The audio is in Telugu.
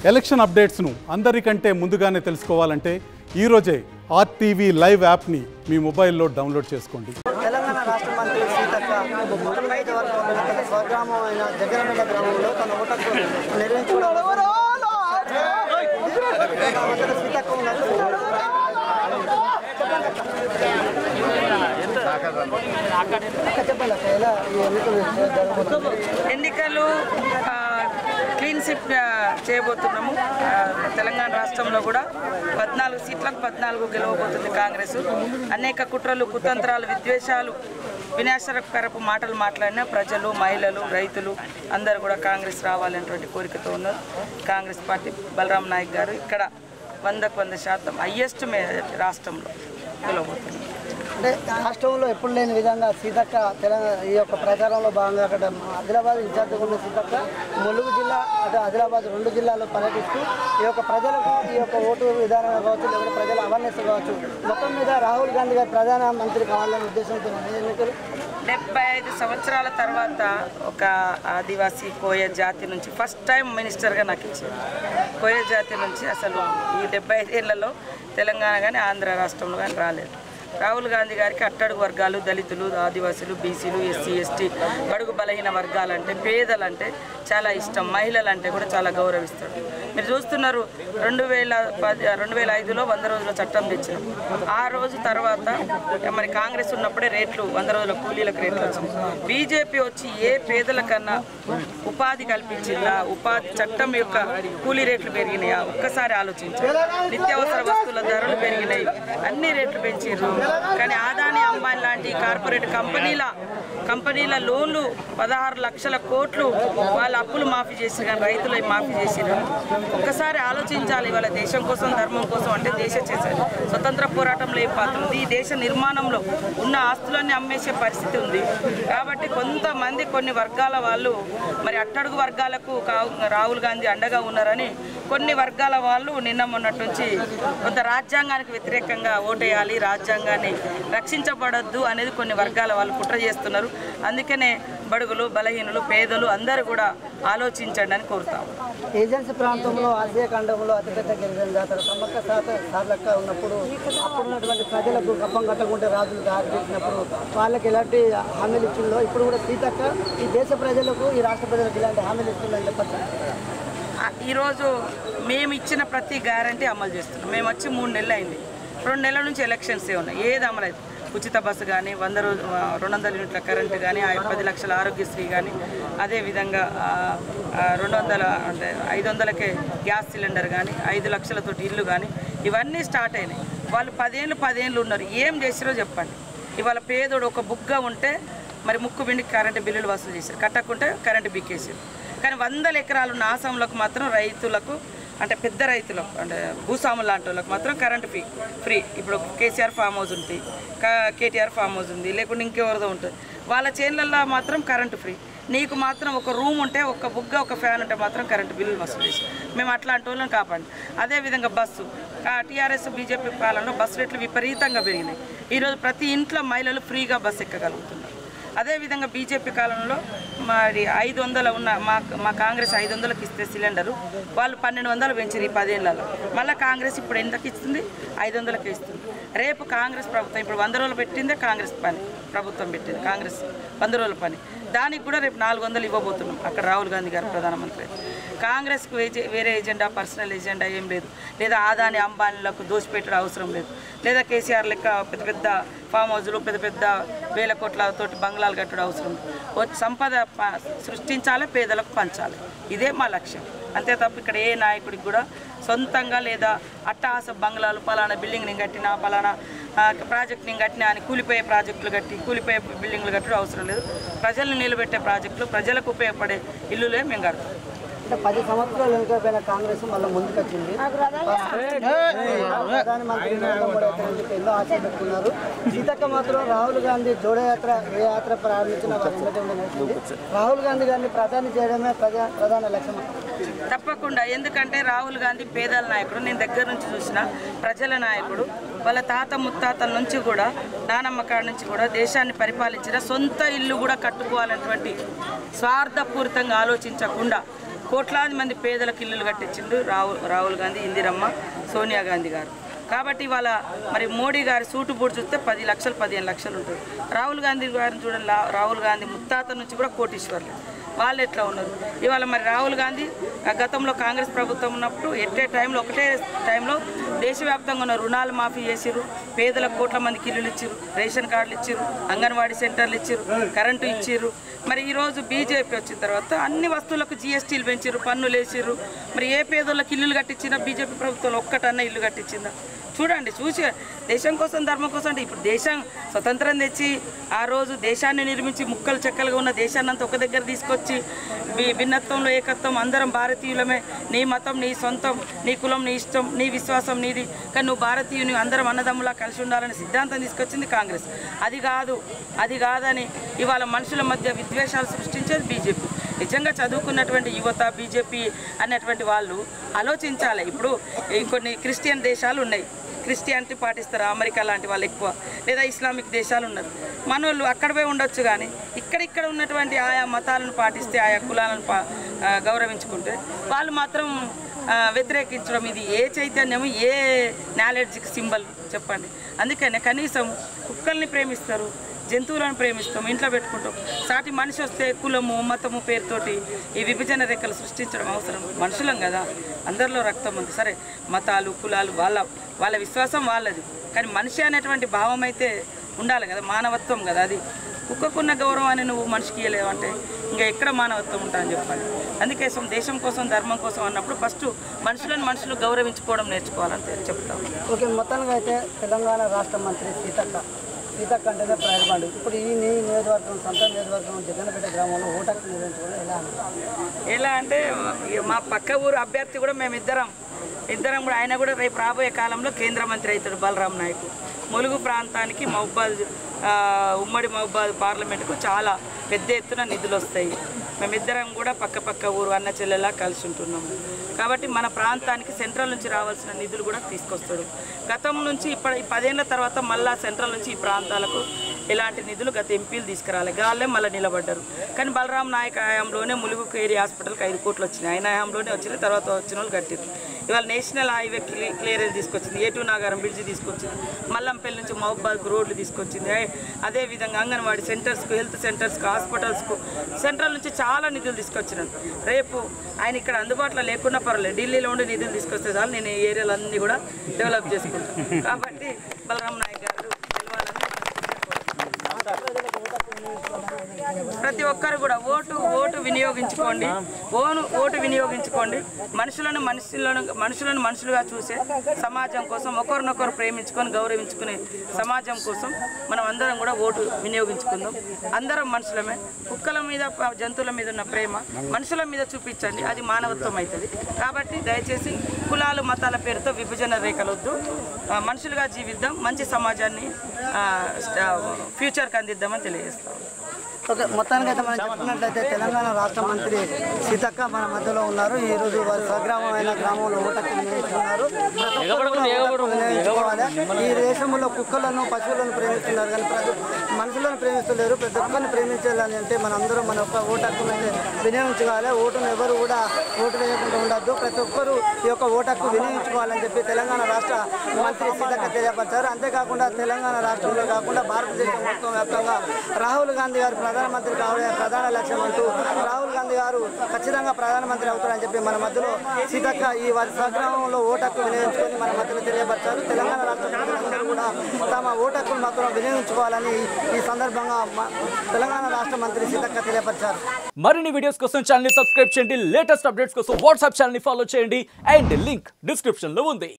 ఎలక్షన్ అప్డేట్స్ను అందరికంటే ముందుగానే తెలుసుకోవాలంటే ఈరోజే ఆర్టీవీ లైవ్ యాప్ని మీ మొబైల్లో డౌన్లోడ్ చేసుకోండి. తెలంగాణ రాష్ట్ర మంత్రి సీతక్క ముఖ్యమైన వర్గంలో తన స్వగ్రామం అయిన జగనపేట గ్రామంలో తన ఓటకు నిర్వహించుకోవడం సీతక్క ఉన్నట్టు ఎన్నికలు క్లీన్ స్వీప్ చేయబోతున్నాము. తెలంగాణ రాష్ట్రంలో కూడా 14 సీట్లకు 14 గెలవబోతుంది కాంగ్రెస్. అనేక కుట్రలు, కుతంత్రాలు, విద్వేషాలు, వినాశకరపు మాటలు మాట్లాడిన ప్రజలు, మహిళలు, రైతులు అందరూ కూడా కాంగ్రెస్ రావాలనేటువంటి కోరికతో ఉన్నారు. కాంగ్రెస్ పార్టీ బలరాం నాయక్ గారు ఇక్కడ 100% హైయెస్ట్ రాష్ట్రంలో గెలవబోతున్నారు. అంటే రాష్ట్రంలో ఎప్పుడు లేని విధంగా సీతక్క తెలంగాణ ఈ యొక్క ప్రచారంలో భాగంగా అక్కడ ఆదిలాబాద్ ఇన్ఛార్జిగా ఉన్న సీతక్క ములుగు జిల్లా అటు ఆదిలాబాద్ 2 జిల్లాల్లో పర్యటిస్తూ ఈ యొక్క ప్రజలకు ఈ యొక్క ఓటు విధానం కావచ్చు, లేకపోతే ప్రజల అవేర్నెస్ కావచ్చు, మొత్తం మీద రాహుల్ గాంధీ గారు ప్రధానమంత్రి కావాలనే ఉద్దేశంతో ఎన్నికలు 75 సంవత్సరాల తర్వాత ఒక ఆదివాసీ కోయ జాతి నుంచి ఫస్ట్ టైం మినిస్టర్గా నాకు ఇచ్చారు. కోయ జాతి నుంచి అసలు ఈ 75 ఏళ్లలో తెలంగాణ కానీ ఆంధ్ర రాష్ట్రంలో కానీ రాలేదు. రాహుల్ గాంధీ గారికి అట్టడుగు వర్గాలు, దళితులు, ఆదివాసులు, బీసీలు, ఎస్సీ, ఎస్టీ, బడుగు బలహీన వర్గాలంటే, పేదలంటే చాలా ఇష్టం. మహిళలంటే కూడా చాలా గౌరవిస్తాడు. మీరు చూస్తున్నారు 2005లో 100 రోజుల చట్టం తెచ్చినాం. ఆ రోజు తర్వాత మరి కాంగ్రెస్ ఉన్నప్పుడే రేట్లు 100 రోజుల కూలీలకు రేట్లు వచ్చినాయి. బీజేపీ వచ్చి ఏ పేదలకన్నా ఉపాధి కల్పించిందా? ఉపాధి చట్టం యొక్క కూలీ రేట్లు పెరిగినాయా? ఒక్కసారి ఆలోచించారు. నిత్యావసర వస్తువుల ధరలు పెరిగినాయి, అన్ని రేట్లు పెంచారు. కానీ అదానీ, అంబానీ లాంటి కార్పొరేట్ కంపెనీల లోన్లు 16 లక్షల కోట్లు వాళ్ళ అప్పులు మాఫీ చేసి కానీ రైతులు మాఫీ చేసిరు. ఒక్కసారి ఆలోచించాలి. వాళ్ళ దేశం కోసం, ధర్మం కోసం అంటే దేశం చేశారు. స్వతంత్ర పోరాటంలో ఏం పాత్ర ఉంది? ఈ దేశ నిర్మాణంలో ఉన్న ఆస్తులన్నీ అమ్మేసే పరిస్థితి ఉంది. కాబట్టి కొంతమంది కొన్ని వర్గాల వాళ్ళు మరి అట్టడుగు వర్గాలకు రాహుల్ గాంధీ అండగా ఉన్నారని కొన్ని వర్గాల వాళ్ళు నిన్న మొన్నటి నుంచి కొంత రాజ్యాంగానికి వ్యతిరేకంగా ఓటేయాలి, రాజ్యాంగాన్ని రక్షించబడద్దు అనేది కొన్ని వర్గాల వాళ్ళు కుట్ర చేస్తున్నారు. అందుకనే బడుగులు, బలహీనులు, పేదలు అందరూ కూడా ఆలోచించండి అని కోరుతాము. ఏజెన్సీ ప్రాంతంలో ఆసియా ఖండంలో అతిపెద్ద గిరిజన జాతర సమ్మక్క సార్లక్క ఉన్నప్పుడు అప్పుడున్నటువంటి ప్రజలకు కప్పం కట్టకుంటే రాజులు దాడి చేసినప్పుడు వాళ్ళకి ఎలాంటి హామీలు ఇచ్చిందో ఇప్పుడు కూడా సీతక్క ఈ దేశ ప్రజలకు, ఈ రాష్ట్ర ప్రజలకు ఇలాంటి హామీలు ఇస్తుందని చెప్పచ్చు. ఈరోజు మేము ఇచ్చిన ప్రతి గ్యారంటీ అమలు చేస్తున్నాం. మేము వచ్చి 3 నెలలు అయింది. 2 నెలల నుంచి ఎలక్షన్సే ఉన్నాయి. ఏది అమలైంది? ఉచిత బస్సు కానీ, 200 యూనిట్ల కరెంటు కానీ, 10 లక్షల ఆరోగ్యశ్రీ కానీ, అదేవిధంగా 500కే గ్యాస్ సిలిండర్ కానీ, 5 లక్షలతోటి ఇల్లు కానీ, ఇవన్నీ స్టార్ట్ అయినాయి. వాళ్ళు 10 ఏళ్ళు ఉన్నారు. ఏం చేసిరో చెప్పండి. ఇవాళ పేదోడు ఒక బుగ్గ ఉంటే మరి ముక్కు బిండికి కరెంటు బిల్లులు వసూలు చేశారు, కట్టకుంటే కరెంటు బిక్కేసారు. కానీ 100 ఎకరాలు ఉన్న ఆసాములకు మాత్రం రైతులకు, అంటే పెద్ద రైతులకు, అంటే భూస్వాములు లాంటి వాళ్ళకి మాత్రం కరెంటు ఫ్రీ. ఇప్పుడు కేసీఆర్ ఫామ్ హౌస్ ఉంది, కేటీఆర్ ఫామ్ హౌస్ ఉంది, లేకుంటే ఇంకెవరిదో ఉంటుంది. వాళ్ళ చేన్లల్లో మాత్రం కరెంటు ఫ్రీ. నీకు మాత్రం ఒక రూమ్ ఉంటే, ఒక బుగ్గ, ఒక ఫ్యాన్ ఉంటే మాత్రం కరెంటు బిల్లులు వసూలు చేసి మేము అట్లాంటి వాళ్ళని కాపాడి. అదేవిధంగా బస్సు, టీఆర్ఎస్ బీజేపీ పాలనలో బస్సు రేట్లు విపరీతంగా పెరిగినాయి. ఈరోజు ప్రతి ఇంట్లో మహిళలు ఫ్రీగా బస్సు ఎక్కగలుగుతున్నారు. అదేవిధంగా బీజేపీ కాలంలో మరి 500 ఉన్న మా కాంగ్రెస్ 500కి ఇస్తే సిలిండరు వాళ్ళు 1200 పెంచారు ఈ 10 ఏళ్లలో. మళ్ళీ కాంగ్రెస్ ఇప్పుడు ఎంతకి ఇస్తుంది? 500కే ఇస్తుంది. రేపు కాంగ్రెస్ ప్రభుత్వం ఇప్పుడు 100 రోజులు పెట్టిందే కాంగ్రెస్ పని, ప్రభుత్వం పెట్టింది కాంగ్రెస్ 100 రోజుల పని. దానికి కూడా రేపు 400 ఇవ్వబోతున్నాం. అక్కడ రాహుల్ గాంధీ గారు ప్రధానమంత్రి. కాంగ్రెస్కు వేరే ఎజెండా, పర్సనల్ ఎజెండా ఏం లేదు. లేదా అదానీ, అంబానీలకు దోచిపెట్టడం అవసరం లేదు. లేదా కేసీఆర్ లెక్క పెద్ద పెద్ద ఫామ్ హౌజులు, పెద్ద పెద్ద వేల కోట్లతోటి బంగ్లాలు కట్టడం అవసరం లేదు. సంపద సృష్టించాలి, పేదలకు పంచాలి. ఇదే మా లక్ష్యం. అంతే తప్ప ఇక్కడ ఏ నాయకుడికి కూడా సొంతంగా లేదా అట్టహాస బంగ్లాలు, పలానా బిల్డింగ్ నేను కట్టినా, పలానా ప్రాజెక్ట్ నేను కట్టినా అని కూలిపోయే ప్రాజెక్టులు కట్టి కూలిపోయే బిల్డింగ్లు కట్టడం అవసరం లేదు. ప్రజలను నిలబెట్టే ప్రాజెక్టులు, ప్రజలకు ఉపయోగపడే ఇల్లులే మేము కడతాం. అంటే 10 సంవత్సరాలు వెనుకపోయిన కాంగ్రెస్ మళ్ళీ ముందుకొచ్చింది. ప్రధానమంత్రి నరేంద్ర మోడీ అయితే ఎన్నో ఆశలు పెట్టుకున్నారు. సీతక్క మాత్రం రాహుల్ గాంధీ జోడయాత్ర ఏ యాత్ర ప్రారంభించిన రాహుల్ గాంధీ గారిని ప్రధాని చేయడమే ప్రధాన లక్ష్యం. తప్పకుండా. ఎందుకంటే రాహుల్ గాంధీ పేదల నాయకుడు. నేను దగ్గర నుంచి చూసిన ప్రజల నాయకుడు. వాళ్ళ తాత ముత్తాతల నుంచి కూడా, నానమ్మ కాడ నుంచి కూడా దేశాన్ని పరిపాలించిన, సొంత ఇల్లు కూడా కట్టుకోవాలన్నటువంటి స్వార్థపూరితంగా ఆలోచించకుండా కోట్లాది మంది పేదలకు ఇల్లులు కట్టించిండు రాహుల్ గాంధీ, ఇందిరమ్మ, సోనియా గాంధీ గారు. కాబట్టి ఇవాళ మరి మోడీ గారి సూటు బూటు చూస్తే 10 లక్షలు 15 లక్షలు ఉంటుంది. రాహుల్ గాంధీ గారిని చూడండి, రాహుల్ గాంధీ ముత్తాత నుంచి కూడా కోటీశ్వర్లు, వాళ్ళు ఎట్లా ఉన్నారు. ఇవాళ మరి రాహుల్ గాంధీ గతంలో కాంగ్రెస్ ప్రభుత్వం ఉన్నప్పుడు ఒకటే టైంలో దేశవ్యాప్తంగా ఉన్న రుణాలు మాఫీ చేసిరు, పేదలకు కోట్ల మందికి ఇల్లులు ఇచ్చిరు, రేషన్ కార్డులు ఇచ్చిరు, అంగన్వాడీ సెంటర్లు ఇచ్చిరు, కరెంటు ఇచ్చిరు. మరి ఈరోజు బీజేపీ వచ్చిన తర్వాత అన్ని వస్తువులకు జీఎస్టీలు పెంచిరు, పన్నులు వేసిరు. మరి ఏ పేదోళ్ళకి ఇల్లులు కట్టించినా బీజేపీ ప్రభుత్వంలో ఒక్కటన్నా ఇల్లు కట్టించిందా? చూడండి, చూసి దేశం కోసం ధర్మం కోసం అంటే ఇప్పుడు దేశం స్వతంత్రం తెచ్చి ఆ రోజు దేశాన్ని నిర్మించి ముక్కలు చెక్కలుగా ఉన్న దేశాన్ని అంతా ఒక దగ్గర తీసుకొచ్చి భిన్నత్వంలో ఏకత్వం, అందరం భారతీయులమే, నీ మతం నీ సొంతం, నీ కులం నీ ఇష్టం, నీ విశ్వాసం నీది, కానీ నువ్వు భారతీయుని, అందరం అన్నదమ్ములా కలిసి ఉండాలని సిద్ధాంతం తీసుకొచ్చింది కాంగ్రెస్. అది కాదని ఇవాళ మనుషుల మధ్య విద్వేషాలు సృష్టించేది బీజేపీ. నిజంగా చదువుకున్నటువంటి యువత బీజేపీ అన్నటువంటి వాళ్ళు ఆలోచించాలి. ఇప్పుడు కొన్ని క్రిస్టియన్ దేశాలు ఉన్నాయి, క్రిస్టియానిటీ పాటిస్తారు, అమెరికా లాంటి వాళ్ళు ఎక్కువ, లేదా ఇస్లామిక్ దేశాలు ఉన్నారు. మనోళ్ళు అక్కడ పోయి ఉండొచ్చు, కానీ ఇక్కడ ఉన్నటువంటి ఆయా మతాలను పాటిస్తే, ఆయా కులాలను గౌరవించుకుంటే వాళ్ళు మాత్రం వ్యతిరేకించడం, ఇది ఏ చైతన్యం, ఏ నాలెడ్జ్కి సింబల్ చెప్పండి. అందుకనే కనీసం కుక్కల్ని ప్రేమిస్తారు, జంతువులను ప్రేమిస్తాం, ఇంట్లో పెట్టుకుంటాం. సాటి మనిషి వస్తే కులము మతము పేరుతోటి ఈ విభజన రేఖలు సృష్టించడం అవసరం? మనుషులం కదా, అందరిలో రక్తం ఉంది. సరే, మతాలు కులాలు వాళ్ళ విశ్వాసం వాళ్ళది, కానీ మనిషి అనేటువంటి భావం అయితే ఉండాలి కదా, మానవత్వం కదా. అది కుక్కకున్న గౌరవాన్ని నువ్వు మనిషికి ఇవ్వలేవు అంటే ఇంకా ఎక్కడ మానవత్వం ఉంటాయని చెప్పాలి. అందుకే దేశం కోసం ధర్మం కోసం అన్నప్పుడు ఫస్ట్ మనుషులు గౌరవించుకోవడం నేర్చుకోవాలని చెప్తాం. ఓకే, మొత్తానికి అయితే తెలంగాణ రాష్ట్ర మంత్రి సీతక్క అంటేనే ప్రయోజనం. ఇప్పుడు ఈ నియోజకవర్గం, సొంత నియోజకవర్గం జగన్పేట గ్రామంలో ఓటు హక్కు నిర్వహించుకోవడం ఎలా అంటే మా పక్క ఊరు అభ్యర్థి కూడా మేమిద్దరం కూడా, ఆయన కూడా రేపు రాబోయే కాలంలో కేంద్ర మంత్రి అవుతాడు, బలరాం నాయక్. ములుగు ప్రాంతానికి ఉమ్మడి మహబూబాద్ పార్లమెంటుకు చాలా పెద్ద ఎత్తున నిధులు వస్తాయి. మేమిద్దరం కూడా పక్క ఊరు అన్న చెల్లెలా కలిసి ఉంటున్నాము. కాబట్టి మన ప్రాంతానికి సెంట్రల్ నుంచి రావాల్సిన నిధులు కూడా తీసుకొస్తాడు. గతం నుంచి ఈ 10 ఏళ్ల తర్వాత మళ్ళా సెంట్రల్ నుంచి ఈ ప్రాంతాలకు ఇలాంటి నిధులు గత ఎంపీలు తీసుకురాలి, గాళ్ళే మళ్ళీ నిలబడ్డారు. కానీ బలరాం నాయక్ హయాంలోనే ములుగు ఏరియా హాస్పిటల్కి 5 కోట్లు వచ్చినాయి, ఆయన హయాంలోనే వచ్చినాయి. తర్వాత వచ్చిన వాళ్ళు కట్టారు. ఇవాళ నేషనల్ హైవే క్లియరెన్స్ తీసుకొచ్చింది, ఏటూ నాగారం బ్రిడ్జ్ తీసుకొచ్చింది, మల్లంపల్లి నుంచి మహబూబాద్కు రోడ్లు తీసుకొచ్చింది. అదేవిధంగా అంగన్వాడీ సెంటర్స్కు, హెల్త్ సెంటర్స్కు, హాస్పిటల్స్కు సెంట్రల్ నుంచి చాలా నిధులు తీసుకొచ్చినాను. రేపు ఆయన ఇక్కడ అందుబాటులో లేకున్నా పర్వాలేదు, ఢిల్లీలో ఉండి నిధులు తీసుకొస్తే చాలు, నేను ఈ ఏరియాలో అన్నీ కూడా డెవలప్ చేసుకుంటాను. కాబట్టి బలరాం నాయక్ గారు గెలవాలని ప్రతి ఒక్కరు కూడా ఓటు వినియోగించుకోండి, ఓటు వినియోగించుకోండి. మనుషులను మనుషులుగా చూసే సమాజం కోసం, ఒకరినొకరు ప్రేమించుకొని గౌరవించుకునే సమాజం కోసం మనం అందరం కూడా ఓటు వినియోగించుకుందాం. అందరం మనుషులమే. కుక్కల మీద జంతువుల మీద ఉన్న ప్రేమ మనుషుల మీద చూపించండి, అది మానవత్వం అవుతుంది. కాబట్టి దయచేసి కులాలు మతాల పేరుతో విభజన రేఖలొద్దు, మనుషులుగా జీవిద్దాం, మంచి సమాజాన్ని ఫ్యూచర్కి అందిద్దామని తెలియజేస్తాం. ఓకే, మొత్తానికి అయితే మనం చెప్పుకున్నట్లయితే తెలంగాణ రాష్ట్ర మంత్రి సీతక్క మన మధ్యలో ఉన్నారు. ఈరోజు వారి స్వగ్రామమైన గ్రామంలో ఓటు హక్కు వినియోగిస్తున్నారు. ఈ దేశంలో కుక్కలను పశువులను ప్రేమిస్తున్నారు, కానీ మనుషులను ప్రేమిస్తలేరు. ప్రతి ఒక్కరిని ప్రేమించాలని అంటే మనందరం మన యొక్క ఓటు హక్కును వినియోగించుకోవాలి. ఓటును ఎవరు కూడా ఓటు వేయకుండా ఉండద్దు, ప్రతి ఒక్కరూ ఈ యొక్క ఓటు హక్కు వినియోగించుకోవాలని చెప్పి తెలంగాణ రాష్ట్ర మంత్రి సీతక్క తెలియపరిచారు. అంతేకాకుండా తెలంగాణ రాష్ట్రంలో కాకుండా భారతదేశం మొత్తం వ్యాప్తంగా రాహుల్ గాంధీ గారు ప్రధానమంత్రి కావడం ప్రధాన లక్ష్యం అంటూ రాహుల్ గాంధీ గారు ఖచ్చితంగా ప్రధానమంత్రి అవుతారని చెప్పి మన మధ్యలో సీతక్క ఈ వారి స్వగ్రామంలో ఓటు హక్కు వినియోగించుకొని మన మధ్యలో తెలియపరిచారు. తెలంగాణ రాష్ట్ర ప్రజలందరూ కూడా తమ ఓటు హక్కును మాత్రం వినియోగించుకోవాలని ఈ సందర్భంగా తెలంగాణ రాష్ట్ర మంత్రి సీతక్క తెలియపరిచారు. మరిన్ని వీడియోస్ కోసం ఛానల్ ని సబ్స్క్రైబ్ చేయండి, లేటెస్ట్ అప్డేట్స్ కోసం వాట్సాప్ ఛానల్ ని ఫాలో చేయండి, అండ్ లింక్ డిస్క్రిప్షన్ లో ఉంది.